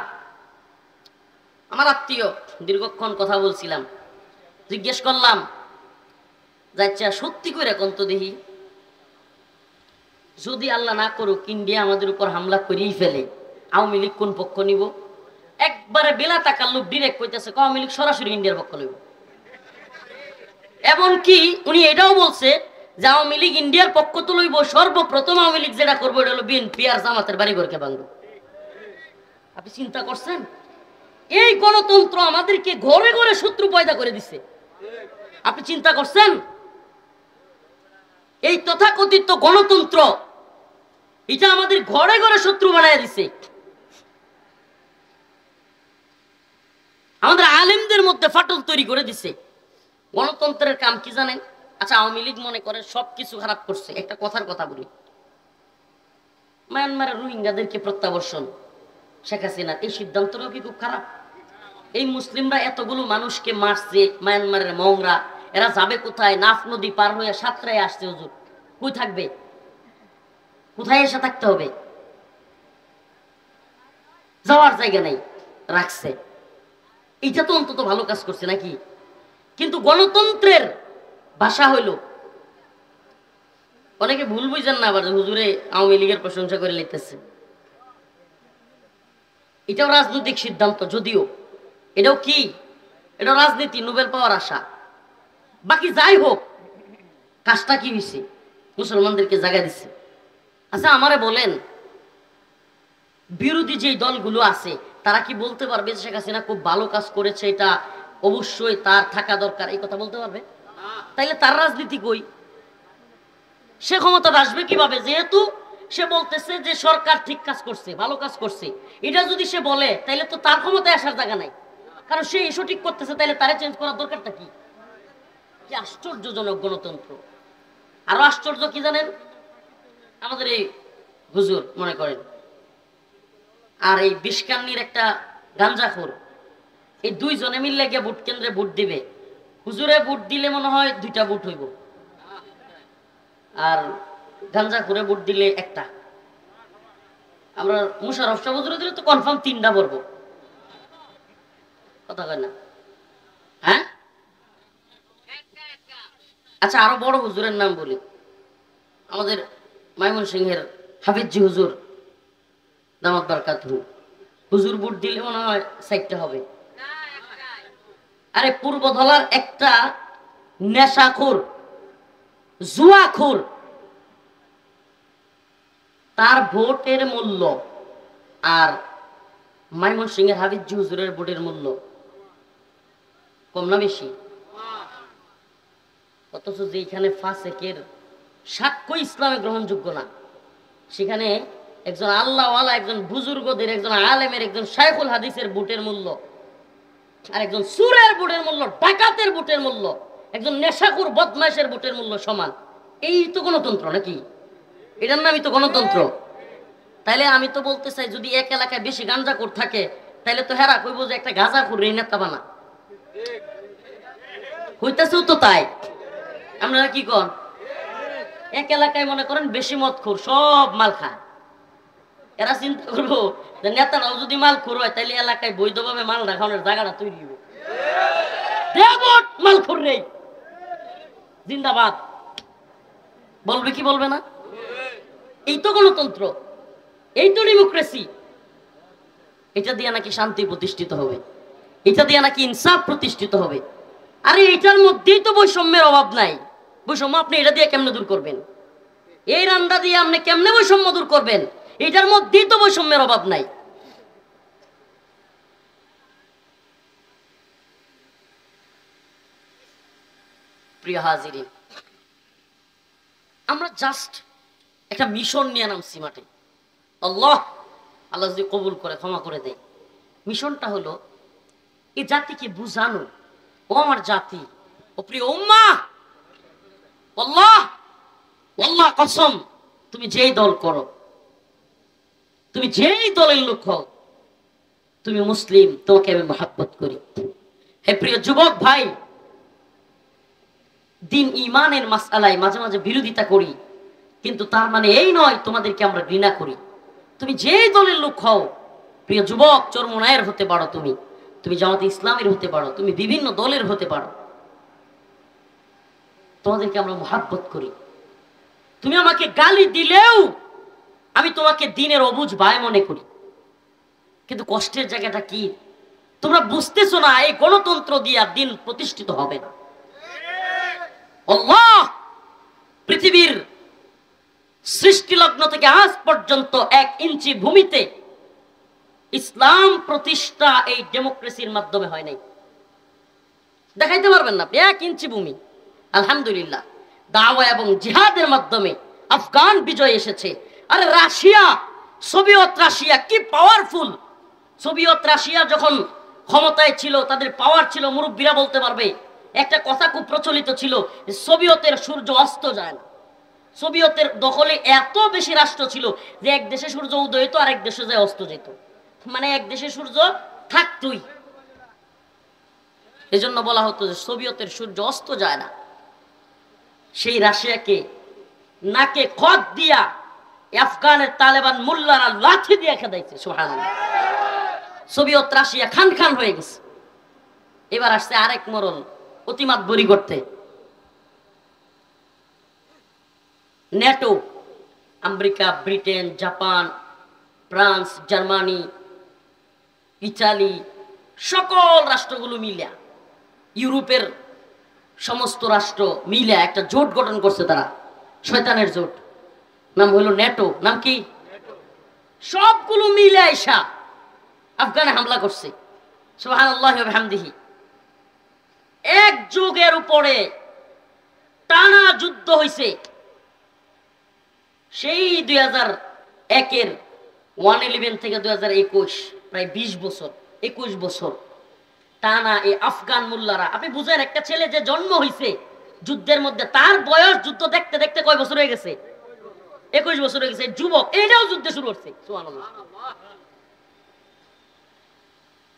আমার আত্মীয়, দীর্ঘক্ষণ কথা বলছিলাম, জিজ্ঞেস করলাম, যাচ্ছা সত্যি করে কোন তো দেখি, যদি আল্লাহ না করুক ইন্ডিয়া আমাদের উপর হামলা করেই ফেলে, আওয়ামী লীগ কোন পক্ষ নিব? একবারে বেলা টাকার লোক ডিরেক্ট কইতেছে আওয়ামী লীগ সরাসরি ইন্ডিয়ার পক্ষ নিব। এমনকি উনি এটাও বলছে যে আওয়ামী লীগ ইন্ডিয়ার পক্ষ তো লইব, সর্বপ্রথম আওয়ামী লীগ যেটা করবো এটা হলো বিএনপি আর জামাতের বাড়ি ঘরকে ভাঙবো। আপনি চিন্তা করছেন? এই গণতন্ত্র আমাদেরকে ঘরে ঘরে শত্রু পয়দা করে দিছে। আপনি চিন্তা করছেন? এই তথাকথিত গণতন্ত্র এটা আমাদের ঘরে ঘরে শত্রু বানায় দিছে। আমাদের আলেমদের মধ্যে ফাটল তৈরি করে দিছে। গণতন্ত্রের কাম কি জানেন? আচ্ছা, আওয়ামী লীগ মনে করে সবকিছু খারাপ করছে, একটা কথার কথা বলি, মায়ানমারের রোহিঙ্গাদেরকে প্রত্যাবর্ষণ, শেখ হাসিনার এই সিদ্ধান্তটাও কি খুব খারাপ? এই মুসলিমরা এতগুলো মানুষকে মারছে, মায়ানমারের মংরা, এরা যাবে কোথায়? নাফ নদী পার হয়ে সাতরায় আসছে, হুজুর কই থাকবে? কোথায় এসে থাকতে হবে? যাওয়ার জায়গা নেই, রাখছে। এইটা তো অন্তত ভালো কাজ করছে নাকি? কিন্তু গণতন্ত্রের ভাষা হইল, অনেকে ভুল বুঝেন না আবার, হুজুরে আওয়ামী লীগের প্রশংসা করে লিখতেছে, এটাও রাজনৈতিক সিদ্ধান্ত, যদিও এটাও কি, এটাও রাজনীতি, নোবেল পাওয়ার আশা। বাকি যাই হোক, কাজটা কি হয়েছে? মুসলমানদেরকে জায়গা দিচ্ছে। আচ্ছা আমারে বলেন, বিরোধী যে দলগুলো আছে তারা কি বলতে পারবে শেখ হাসিনা খুব ভালো কাজ করেছে, এটা অবশ্যই তার থাকা দরকার, এই কথা বলতে পারবে? তাইলে তার রাজনীতি কই? সে ক্ষমতা আসবে কিভাবে? যেহেতু সে বলতেছে যে সরকার ঠিক কাজ করছে, ভালো কাজ করছে, এটা যদি সে বলে তাইলে তো তার ক্ষমতায় আসার জায়গা নাই, কারণ সে সঠিক করতেছে, তাইলে তারে চেঞ্জ করার দরকারটা কি? কি আশ্চর্যজনক গণতন্ত্র! আরো আশ্চর্য কি জানেন? আমাদের এই হুজুর মনে করেন, আর এই বিষকান্নির একটা গাঞ্জাখোর, এই দুইজনে মিললে গিয়ে ভোট কেন্দ্রে ভোট দিবে। হুজুরে ভোট দিলে মনে হয় 2টা ভোট হইব, আর গাঞ্জাখোরে ভোট দিলে একটা। আমরা মুশারফ সাহেব হুজুর দিলে তো কনফার্ম 3টা পড়বো, কথা কয় না? হ্যাঁ, আচ্ছা আরো বড় হুজুরের নাম বলি, আমাদের ময়মনসিংহের হাফিজি হুজুর দামাত বারকাতুহু, হুজুর বুট দিলে মনে হয় 4টা হবে। আরে পূর্বধলার একটা নেশাখোর জুয়াখোর, তার ভোটের মূল্য আর ময়মনসিংহের হাফিজি হুজুরের ভোটের মূল্য কম না বেশি? অথচ যেখানে ফাসেকের সাক্ষ্য ইসলামে গ্রহণযোগ্য না, সেখানে একজন আল্লাহওয়ালা, একজন বুজুর্গদের, একজন আলেমের, একজন শাইখুল হাদিসের বুটের মূল্য আর একজন সুরের বুটের মূল্য, ডাকাতের বুটের মূল্য, একজন নেশাখোর বদমাইশের বুটের মূল্য সমান। এই তো গণতন্ত্র নাকি? এটার নামই তো গণতন্ত্র। তাইলে আমি তো বলতে চাই, যদি এক এলাকায় বেশি গাঁজাখোর থাকে, তাইলে তো হেরা কইব যে একটা গাঁজাখোর এই নেতা বানা, হইতেছেও তো তাই। আপনারা কি কন? এক এলাকায় মনে করেন বেশি মদখোর, সব মাল খায়, এরা চিন্তা করবো যে নেতারাও যদি মাল খোর হয় তাইলে এলাকায় বৈধভাবে মাল রাখানোর জায়গাটা তৈরি হবে। দেবট মাল খোর নেই জিন্দাবাদ বলবে কি বলবে না? এই তো গণতন্ত্র, এই তো ডেমোক্রেসি। এটা দিয়ে নাকি শান্তি প্রতিষ্ঠিত হবে, এটা দিয়ে নাকি ইনসাফ প্রতিষ্ঠিত হবে। আরে এটার মধ্যেই তো বৈষম্যের অভাব নাই। বৈষম্য আপনি এটা দিয়ে কেমনে দূর করবেন? এই রান্না দিয়ে আপনি কেমনে বৈষম্য দূর করবেন? এটার মধ্যেই তো বৈষম্যের অভাব নাই। প্রিয় হাজিরিন, আমরা জাস্ট একটা মিশন নিয়ে নামছি মাঠে। আল্লাহ আল্লাহ যদি কবুল করে, ক্ষমা করে দেয়। মিশনটা হলো এই জাতিকে বুঝানো, ও আমার জাতি, ও প্রিয় উম্মাহ, আল্লাহ আল্লাহ কসম, তুমি যেই দল করো, তুমি যেই দলের লোক হও, তুমি মুসলিম, তোমাকে আমি মহাব্বত করি। হে প্রিয় যুবক ভাই, দিন ইমানের মাসআলায় মাঝে মাঝে বিরোধিতা করি, কিন্তু তার মানে এই নয় তোমাদেরকে আমরা ঘৃণা করি। তুমি যেই দলের লোক হও, প্রিয় যুবক, চরমনায়ের হতে পারো, তুমি তুমি জামাতে ইসলামের হতে পারো, তুমি বিভিন্ন দলের হতে পারো, তোমাদেরকে আমরা মহাব্বত করি। তুমি আমাকে গালি দিলেও আমি তোমাকে দিনের অবুঝ ভাই মনে করি। কিন্তু কষ্টের জায়গাটা কি, তোমরা বুঝতেছো না, এই গণতন্ত্র দিয়ে দিন প্রতিষ্ঠিত হবে না। আল্লাহ পৃথিবীর সৃষ্টি লগ্ন থেকে আজ পর্যন্ত 1 ইঞ্চি ভূমিতে ইসলাম প্রতিষ্ঠা এই ডেমোক্রেসির মাধ্যমে হয় নাই। দেখাইতে পারবেন না আপনি 1 ইঞ্চি ভূমি। আলহামদুলিল্লাহ, দাওয়া এবং জিহাদের মাধ্যমে আফগান বিজয় এসেছে। আরে রাশিয়া, সোভিয়েত রাশিয়া কি পাওয়ারফুল! সোভিয়েত রাশিয়া যখন ক্ষমতায় ছিল, তাদের পাওয়ার ছিল, মুরব্বীরা বলতে পারবে, একটা কথা খুব প্রচলিত ছিল, সোভিয়েতের সূর্য অস্ত যায় না। সোভিয়েতের দখলে এত বেশি রাষ্ট্র ছিল যে এক দেশে সূর্য উদয় হতো আর এক দেশে যায় অস্ত যেত, মানে এক দেশে সূর্য থাকতই। এজন্য বলা হতো যে সোভিয়েতের সূর্য অস্ত যায় না। সেই রাশিয়াকে নাকে খত দিয়া আফগানের তালেবান মোল্লারা লাঠি দিয়ে খেদাইছে। সুবহানাল্লাহ, সোভিয়েত রাশিয়া খান খান হয়ে গেছে। এবার আসছে আরেক মরণ অতিমাত বরি করতে, NATO, America, Britain, Japan, France, Germany, Italy, সকল রাষ্ট্রগুলো মিলিয়া, ইউরোপের সমস্ত রাষ্ট্র মিলিয়া একটা জোট গঠন করছে। তারা শয়তানের জোট, নাম হলো ন্যাটো। নাম কি? সবগুলো মিলে আইসা আফগানে হামলা করছে। সুবহানাল্লাহি ওয়া বিহামদিহি। এক যুগের উপরে টানা যুদ্ধ হইছে। সেই 2001-এর 1/11 থেকে 2021, প্রায় 20 বছর, 21 বছর টানা এই আফগান মোল্লারা। আপনি বুঝেন, একটা ছেলে যে জন্ম হইছে যুদ্ধের মধ্যে, তার বয়স যুদ্ধ দেখতে দেখতে কয় বছর হয়ে গেছে? 21 বছর হয়ে গেছে। যুবক এটাও যুদ্ধ শুরু করছে। সুবহানাল্লাহ।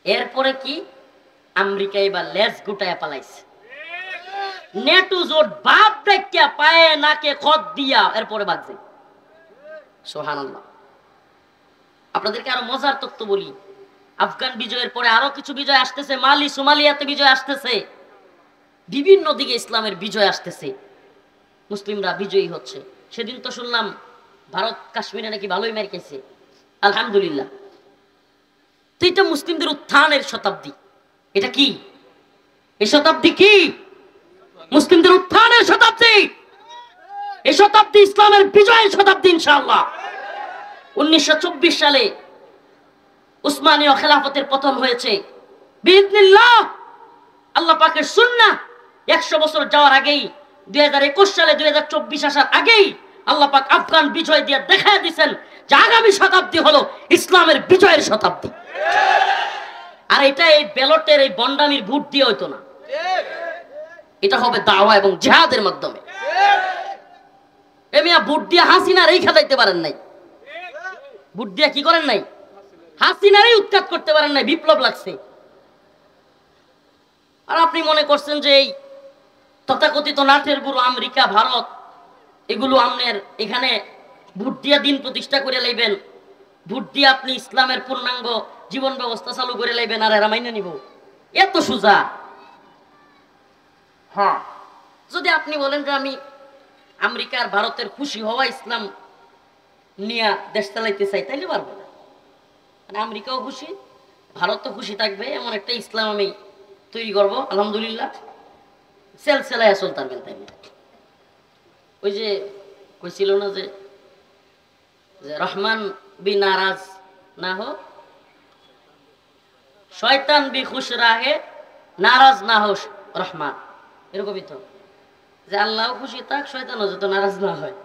এরপরে কি, আমেরিকা এবার লেজ গুটায় পালাইছে। নেটো জোট বাপ দেখিয়া পায়ে নাকে খত দিয়া এরপরে বাজছে। সুবহানাল্লাহ। আপনাদেরকে আরো মজার তথ্য বলি, আফগান বিজয়ের পরে আরো কিছু বিজয় আসতেছে, মালি সোমালিয়াতে বিজয় আসতেছে, বিভিন্ন দিকে ইসলামের বিজয় আসতেছে, মুসলিমরা বিজয়ী হচ্ছে। সেদিন তো শুনলাম ভারত কাশ্মীরে নাকি ভালোই মার খেয়েছে, আলহামদুলিল্লাহ। তো এটা মুসলিমদের উত্থানের শতাব্দী। এটা কি? এই শতাব্দী কি? মুসলিমদের উত্থানের শতাব্দী। এই শতাব্দী ইসলামের বিজয়ের শতাব্দী ইনশাআল্লাহ। 1924 সালে উসমানীয় খেলাফতের পতন হয়েছে বিইذنিল্লাহ, আল্লাহ পাকের সুন্নাহ। 100 বছর যাওয়ার আগেই 2021 সালে 2024 আসার আগেই আল্লাহ পাক আফগান বিজয় দিয়ে দেখায় দিয়েছেন যে আগামী শতাব্দী হলো ইসলামের বিজয়ের শতাব্দী। আর এটা এই ব্যালটের এই বন্ডামির ভোট দিয়ে হইতো না, এটা হবে দাওয়া এবং জিহাদের মাধ্যমে। এমিয়া ভোট দিয়ে হাসিনার এই খেলাইতে পারেন নাই, ভোট দিয়ে কি করেন নাই, হাসিনারই উৎখাত করতে পারেন নাই, বিপ্লব লাগছে। আর আপনি মনে করছেন যে এই তথাকথিত নাটের গুরু আমেরিকা, ভারত, এগুলো আপনার এখানে ভোট দিয়া দিন প্রতিষ্ঠা করে লাইবেন, ভোট দিয়ে আপনি ইসলামের পূর্ণাঙ্গ জীবন ব্যবস্থা চালু করে লাইবেন আর এরা মাইনে নিব? এত সোজা? হ্যাঁ, যদি আপনি বলেন যে আমি আমেরিকার ভারতের খুশি হওয়া ইসলাম নিয়ে দেশ চালাইতে চাই, তাইলে পারবো না। মানে আমেরিকাও খুশি, ভারতও খুশি থাকবে এমন একটা ইসলাম আমি তৈরি করবো, আলহামদুলিল্লাহ, সেলসেলায় চলতে পারবেন। তাইলে ওই যে কইছিল না যে রহমান বি নারাজ না হো, শয়তান বি খুশ রাহে, নারাজ না হো রহমান, এরকমই তো, যে আল্লাহ খুশি থাক, শয়তানও যত নারাজ না হয়।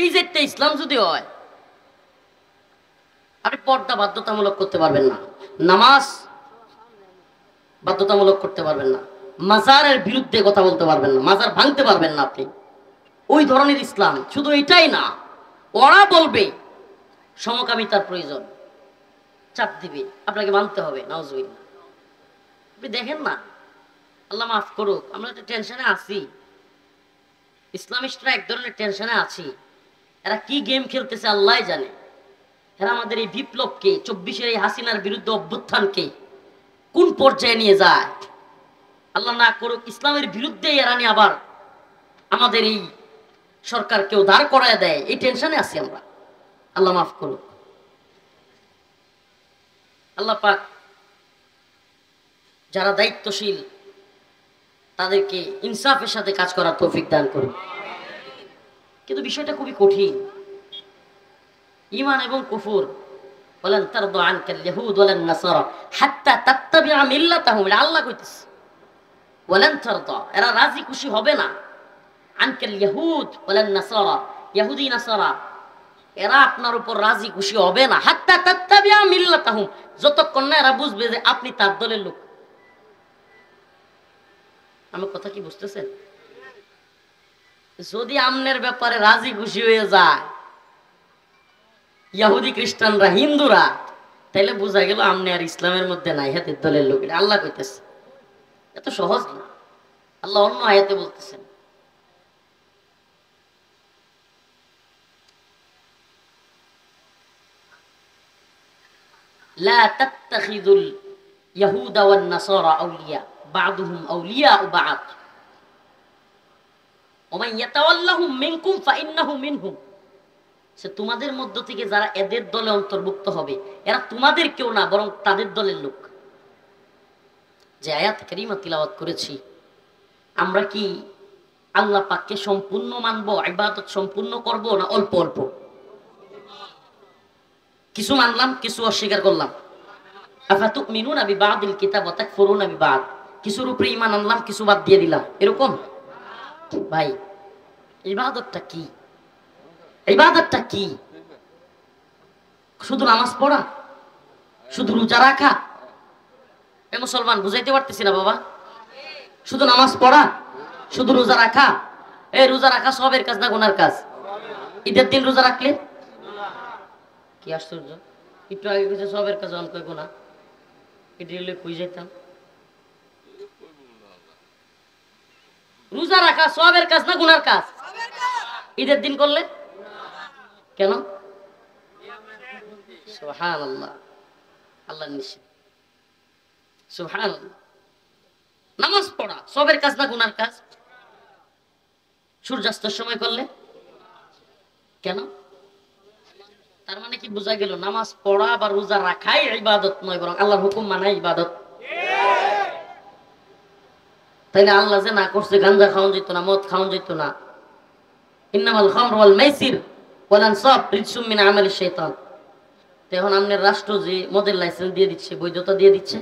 এই যে একটা ইসলাম যদি হয়, আপনি পর্দা বাধ্যতামূলক করতে পারবেন না, নামাজ বাধ্যতামূলক করতে পারবেন না, মাজারের বিরুদ্ধে কথা বলতে পারবেন না, মাজার ভাঙতে পারবেন না আপনি। ওই ধরনের ইসলাম। শুধু এটাই না, ওরা বলবে সমকামিতার প্রয়োজন, চাপ দিবে, আপনাকে মানতে হবে, নাউজুবিল্লাহ। আপনি দেখেন না, আল্লাহ মাফ করুক, আমরা একটা টেনশনে আছি, ইসলামিস্টরা এক ধরনের টেনশনে আছি। এরা কি গেম খেলতেছে আল্লাহ জানে। এরা আমাদের এই বিপ্লবকে, 24-এর এই হাসিনার বিরুদ্ধে অভ্যুত্থানকে কোন পর্যায়ে নিয়ে যায় আল্লাহ না করুক। ইসলামের বিরুদ্ধে এরা নিয়ে আবার আমাদের এই সরকারকেও দাঁড় করায় দেয়, এই টেনশনে আছি আমরা, আল্লাহ মাফ করুক। আল্লাহ পাক যারা দায়িত্বশীল তাদেরকে ইনসাফের সাথে কাজ করার তৌফিক দান করুন। কিন্তু বিষয়টা খুবই কঠিন। ঈমান এবং কুফর, ওয়ালান তারদা আনকাল ইয়াহুদ ওয়ালান নাসারা হাত্তা তাত্তাবিআ মিল্লাতাহুম, আল্লাহ কইতেছে ওয়ালান তারদা, এরা রাজি খুশি হবে না, আনকাল ইয়াহুদ ওয়ালান নাসারা, ইহুদি নাসারা এরা আপনার উপর রাজি খুশি হবে না, হাত্তা তাত্তাবিআ মিল্লাতাহুম, যতক্ষণ না এরা বুঝবে যে আপনি তার দলের লোক। আমার কথা কি বুঝতেছেন? যদি আমনের ব্যাপারে রাজি খুশি হয়ে যায় ইহুদি খ্রিস্টানরা, হিন্দুরা, তাইলে বোঝা গেল আমনে আর ইসলামের মধ্যে নাই, হাতের দলের লোক। এটা আল্লাহ কইতেছে, এত সহজ না। আল্লাহ অন্য আয়াতে বলতেছেন, লা তাত্তাখিযুল ইয়াহুদা ওয়ান নাসারা আউলিয়া বা'দুহুম আউলিয়াউ বা'দ ওয়া মান ইয়াতাওয়াল্লাহুম মিনকুম ফাইন্নাহু মিনহুম, সে তোমাদের মধ্য থেকে যারা এদের দলে অন্তর্ভুক্ত হবে, এরা তোমাদের কেউ না, বরং তাদের দলের লোক। যে আয়াত কারিমা তিলাওয়াত করেছি, আমরা কি আল্লাহ পাককে সম্পূর্ণ মানবো, ইবাদত সম্পূর্ণ করব, না অল্প অল্প? কিছু মানলাম, কিছু অস্বীকার করলাম। আফাতুমিনুনা বিবাদিল কিতাব ওয়া তাকফুরুনা বিবাদ, কিছুর উপরে ঈমান আনলাম, কিছু বাদ দিয়ে দিলাম, এরকম? ভাই, ইবাদতটা কি? ইবাদতটা কি? শুধু নামাজ পড়া, শুধু রোজা রাখা? এ মুসলমান, বুঝাইতে পারতেছি না বাবা। শুধু নামাজ পড়া, শুধু রোজা রাখা? এই রোজা রাখা সবের কাজ না গুনার কাজ? ঈদের দিন রোজা রাখলে কি আশ্চর্য, একটু আগে কিছু সবের কাজ, অন কই গুনাহ, এটা হলে কই যেতাম। রোজা রাখা সবের কাজ না গুনার কাজ? ঈদের দিন করলে কেন? সুবহানাল্লাহ, আল্লাহর নিষেধ। সুবহানাল্লাহ। নামাজ পড়া সবের কাজ না গুনার কাজ? সূর্যাস্তের সময় করলে কেন? তার মানে কি বোঝা গেল নামাজ পড়া বা রোজা রাখাই ইবাদত নয়, বরং আল্লাহর হুকুম মানাই ইবাদত। তাইলে আল্লাহ যে না করছে গাঞ্জা খাওয়ান যেত না, মদ খাওয়ান যেত না, ইন্নামাল খামরু ওয়াল মাইসির ওয়াল আনসাব রিজসুম মিন আমালিশ শাইতান। তো এখন আমাদের রাষ্ট্র যে মদের লাইসেন্স দিয়ে দিচ্ছে, বৈধতা দিয়ে দিচ্ছে,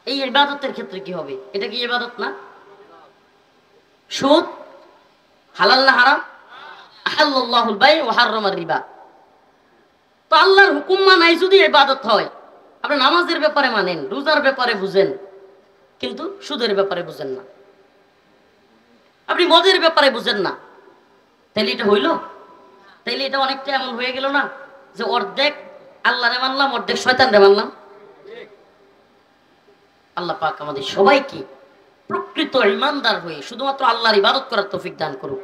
এই ইবাদতের ক্ষেত্রে কি হবে? এটা কি ইবাদত না? সুদ হালাল না হারাম? আহাল্লাল্লাহুল বাই ওয়া হাররামার রিবা। তো আল্লাহর হুকুম মানাই যদি ইবাদত হয়, আপনি নামাজের ব্যাপারে মানেন, রোজার ব্যাপারে বুঝেন, কিন্তু সুদের ব্যাপারে বুঝেন না, আপনি মদের ব্যাপারে বুঝেন না, তাইলে এটা হইল? তাইলে এটা অনেকটা এমন হয়ে গেল না যে অর্ধেক আল্লাহরে মানলাম, অর্ধেক শয়তানরে মানলাম। আল্লাহ পাক আমাদের সবাইকে প্রকৃত ঈমানদার হয়ে শুধুমাত্র আল্লাহর ইবাদত করার তৌফিক দান করুক।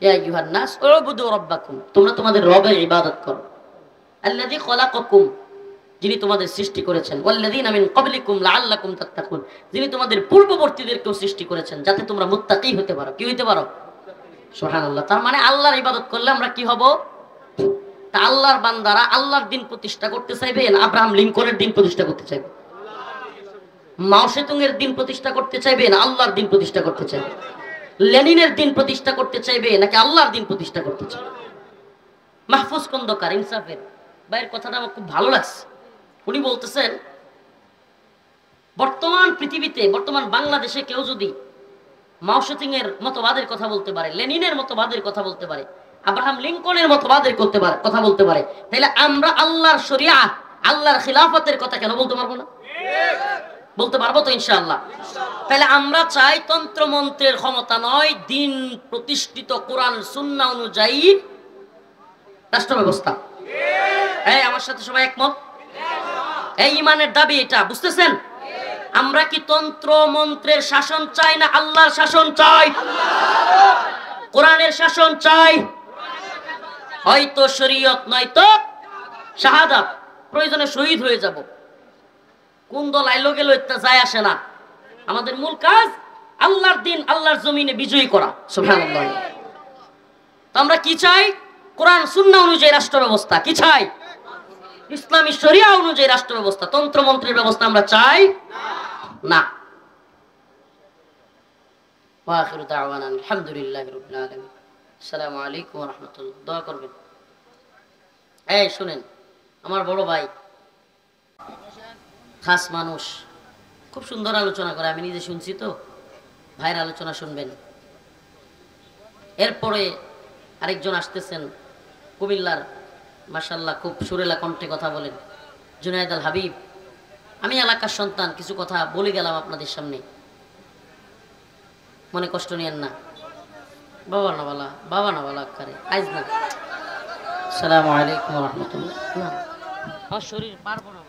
ইয়া আইয়ুহান নাস উবুদু রাব্বাকুম, তোমরা তোমাদের রবের ইবাদত করো। আল্লাযী খলাকাকুম, যিনি তোমাদের সৃষ্টি করেছেন, ওয়াল্লাযীনা মিন ক্বাবলিকুম লাআল্লাকুম তাত্তাকুন, যিনি তোমাদের পূর্ববর্তীদেরকেও সৃষ্টি করেছেন যাতে তোমরা মুত্তাকী হতে পারো। কি হইতে পারো? সুবহানাল্লাহ। তার মানে আল্লাহর ইবাদত করলে আমরা কি হব? তা আল্লাহর বান্দারা আল্লাহর দিন প্রতিষ্ঠা করতে চাইবে না আব্রাহাম লিঙ্কনের দিন প্রতিষ্ঠা করতে চাইবে? মাও সেতুং এর দিন প্রতিষ্ঠা করতে চাইবে না আল্লাহর দিন প্রতিষ্ঠা করতে চাইবে? লেনিনের দিন প্রতিষ্ঠা করতে চাইবে নাকি আল্লাহর দিন প্রতিষ্ঠা করতে চাইবে? মাহফুজ খন্দকার ইনসাফের ভাইয়ের কথাটা আমার খুব ভালো লাগছে। উনি বলতেছেন বর্তমান পৃথিবীতে, বর্তমান বাংলাদেশে কেউ যদি মাও সেতুং এর মতবাদের কথা বলতে পারে, লেনিনের মতবাদের কথা বলতে পারে, আব্রাহাম লিঙ্কনের মতবাদের কথা বলতে পারে, তাহলে আমরা আল্লাহর শরিয়া, আল্লাহর খিলাফতের কথা কেন বলতে পারবো না? বলতে পারবো তো ইনশাআল্লাহ। তাহলে আমরা চাই তন্ত্র মন্ত্রের ক্ষমতা নয়, দিন প্রতিষ্ঠিত কোরআন সুন্নাহ অনুযায়ী রাষ্ট্র ব্যবস্থা। এই আমার সাথে সবাই একমত? এই ইমানের দাবি এটা, বুঝতেছেন? আমরা কি তন্ত্র মন্ত্রের শাসন চাই না আল্লাহর শাসন চাই? কোরআনের শাসন চাই। হয়তো শরীয়ত নয়তো শাহাদাত, প্রয়োজনে শহীদ হয়ে যাব। কোন দল আইলো গেল এটা যায় আসে না, আমাদের মূল কাজ আল্লাহর দিন আল্লাহর জমিনে বিজয়ী করা। সুবহানাল্লাহ। তো আমরা কি চাই? কোরআন সুন্নাহ অনুযায়ী রাষ্ট্র ব্যবস্থা। কি চাই? ইসলামী শরিয়া অনুযায়ী রাষ্ট্র ব্যবস্থা। তন্ত্র মন্ত্রের ব্যবস্থা আমরা চাই না। ওয়া আখিরু দাওয়ানা আলহামদুলিল্লাহি রাব্বিল আলামিন। আসসালামু আলাইকুম ওয়া রাহমাতুল্লাহ। দোয়া করবেন। এই শুনেন, আমার বড় ভাই খাস মানুষ, খুব সুন্দর আলোচনা করে, আমি নিজে শুনছি, তো ভাইয়ের আলোচনা শুনবেন। এরপরে আরেকজন আসতেছেন কুমিল্লার, মাশাআল্লাহ খুব সুরেলা কণ্ঠে কথা বলেন, জুনায়েদ আল হাবিব। আমি এলাকার সন্তান, কিছু কথা বলে গেলাম আপনাদের সামনে, মনে কষ্ট নিয়েন না। বাবা না বালা আকারে আইজ না। আসসালামু আলাইকুম ওয়া রাহমাতুল্লাহ। না আমার শরীর পারবো না।